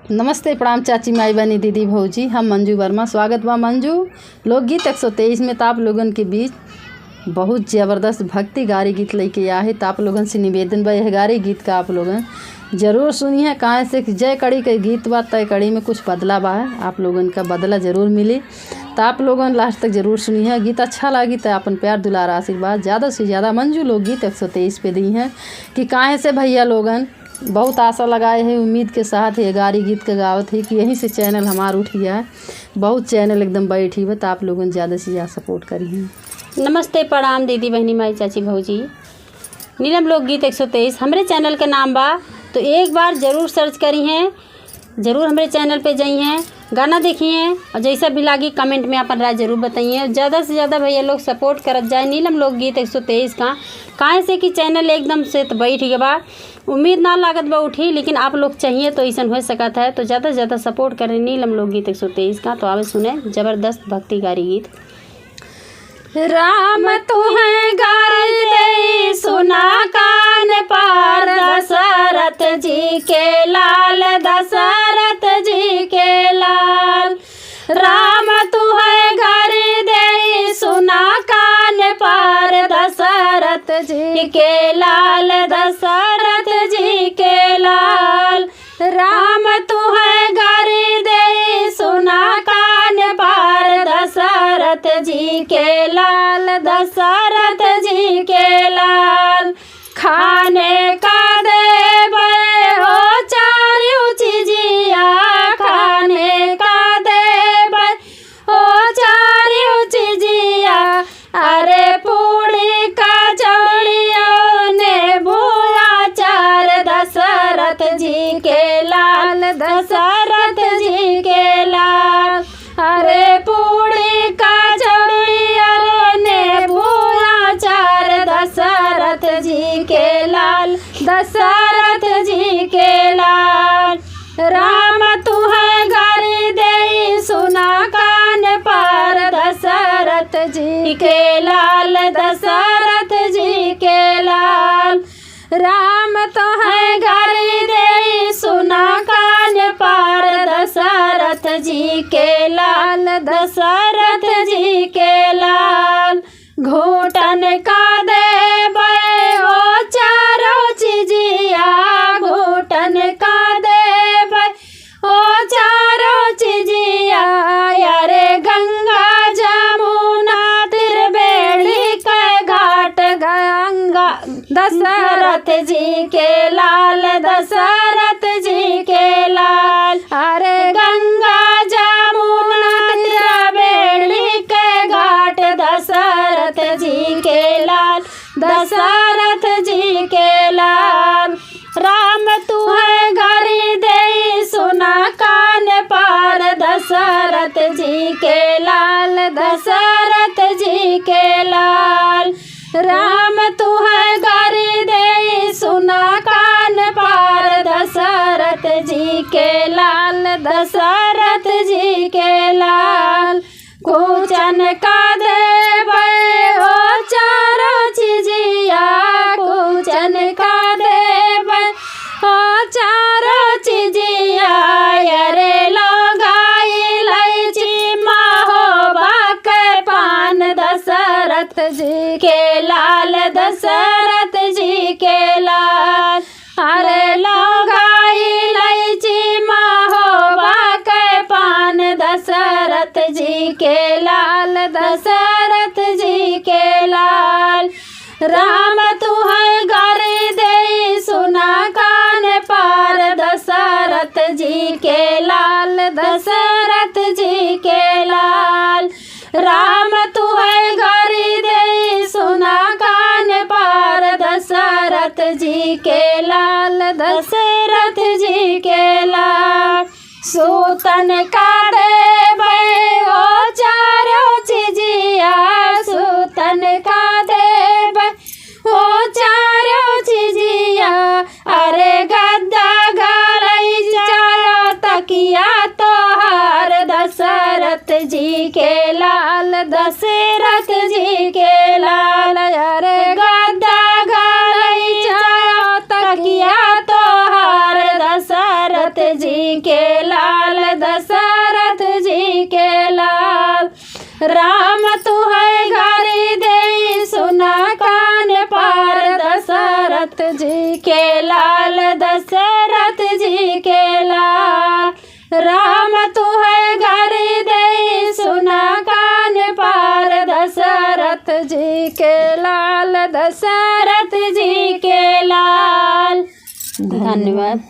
नमस्ते, प्रणाम चाची, माई बहनी, दीदी, भौजी। हम मंजू वर्मा। स्वागत बा मंजू लोकगीत 123 में। तो आप लोगन के बीच बहुत ज़बरदस्त भक्ति गारी गीत लेके आए। तो आप लोगन से निवेदन बा, यह गारी गीत का आप लोगन ज़रूर सुनिए। कहाँ से जय कड़ी के गीत बा, तय कड़ी में कुछ बदला बा है, आप लोगन का बदला ज़रूर मिले। तो आप लोगन लास्ट तक ज़रूर सुनिए। गीत अच्छा लगी तो अपन प्यार दुलार आशीर्वाद ज़्यादा से ज़्यादा मंजू लोकगीत 123 पे दी हैं कि कहाँ से भैया लोगन बहुत आशा लगाए हैं, उम्मीद के साथ ये गारी गीत का गावत है कि यहीं से चैनल हमारा उठ गया है। बहुत चैनल एकदम बैठी है, तो आप लोगों ज़्यादा से ज़्यादा सपोर्ट करिए। नमस्ते, प्रणाम दीदी, बहनी, माई, चाची, भौजी। नीलम लोकगीत 123 हमारे चैनल का नाम बा। तो एक बार ज़रूर सर्च करी हैं, ज़रूर हमारे चैनल पे जाइए हैं, गाना देखिए और जैसा भी लागी कमेंट में अपन राय ज़रूर बताइए। ज़्यादा से ज़्यादा भैया लोग सपोर्ट करत जाए नीलम लोकगीत 123 का। काहे से कि चैनल एकदम से तो बैठ गया बा, उम्मीद ना लागत बा उठी, लेकिन आप लोग चाहिए तो ऐसा हो सकता है। तो ज़्यादा से ज़्यादा सपोर्ट करें नीलम लोकगीत 123 का। तो आवे सुने ज़बरदस्त भक्ति गारी गीत। राम तुम्हें गारी दे सुना कान पार, दशरथ जी के लाल, दशरथ जी के लाल। राम तुम्हें गारी दे सुना कान पार, दशरथ जी के लाल, दशरथ जी के लाल। राम तुम्हें गारी दे सुना कान पार, दशरथ जी के लाल, दशरथ जी के लाल। खाने का देवे हो चारू चीजिया, खाने का देवे हो चारू चीजिया। अरे पूड़ी का चौड़ियों ने भूया चार, दशरथ जी के लाल, दशरथ जी के लाल। अरे पूड़ी का चौड़ियों ने भूया चार, दशरथ जी के लाल, दशरथ जी के लाल। राम तुम्हें गारी दे सुना कान पार, दशरथ जी के लाल, दशरथ जी के लाल। राम तुम्हें गारी दे सुना कान पार, दशरथ जी के लाल, दशरथ जी के लाल। घूटन का देवे हो चारों चीजिया, घूटन का देवे हो चारों चीजिया। यारे गंगा जमुना त्रिवेणी के घाट गंगा, दशरथ जी के लाल, दशरथ जी के लाल। अरे गंगा जमुना त्रिवेणी के घाट, दशरथ जी के लाल, दशरथ जी के लाल। राम तुम्हें गारी दे सुना कान पार, दशरथ जी के लाल, दशरथ जी के लाल। राम तुम्हें गारी दे सुना कान पार, दशरथ जी के लाल, दशरथ जी के लाल। कूचन का देवे हो चारों चीजिया, कूचन का देवे हो चारों चीजिया। अरे लोगाई इलायची महोबा के पान, दशरथ जी के लाल, दशरथ जी के लाल। अरे लोगाई इलायची महोबा के पान, दशरथ जी के लाल, दशरथ जी के लाल। राम तुम्हें गारी दे सुना कान पार, दशरथ जी के लाल, दशरथ जी के लाल। राम तुम्हें गारी दे सुना कान पार, दशरथ जी के लाल, दशरथ जी के लाल। सूतन का देवे हो चारों चीजिया, सूतन का देवे हो चारों चीजिया। अरे गद्दा गारई जाया तकिया तोहार, दशरथ जी के लाल, दशरथ जी के लाल। अरे गद्दा गारई जाया तकिया तोहार, दशरथ जी के लाल, दशरथ जी के लाल। राम तू है गारी दे सुना कान पार, दशरथ जी के लाल, दशरथ जी के लाल। राम तू है गारी दे सुना कान पार, दशरथ जी के लाल, दशरथ जी के लाल। धन्यवाद।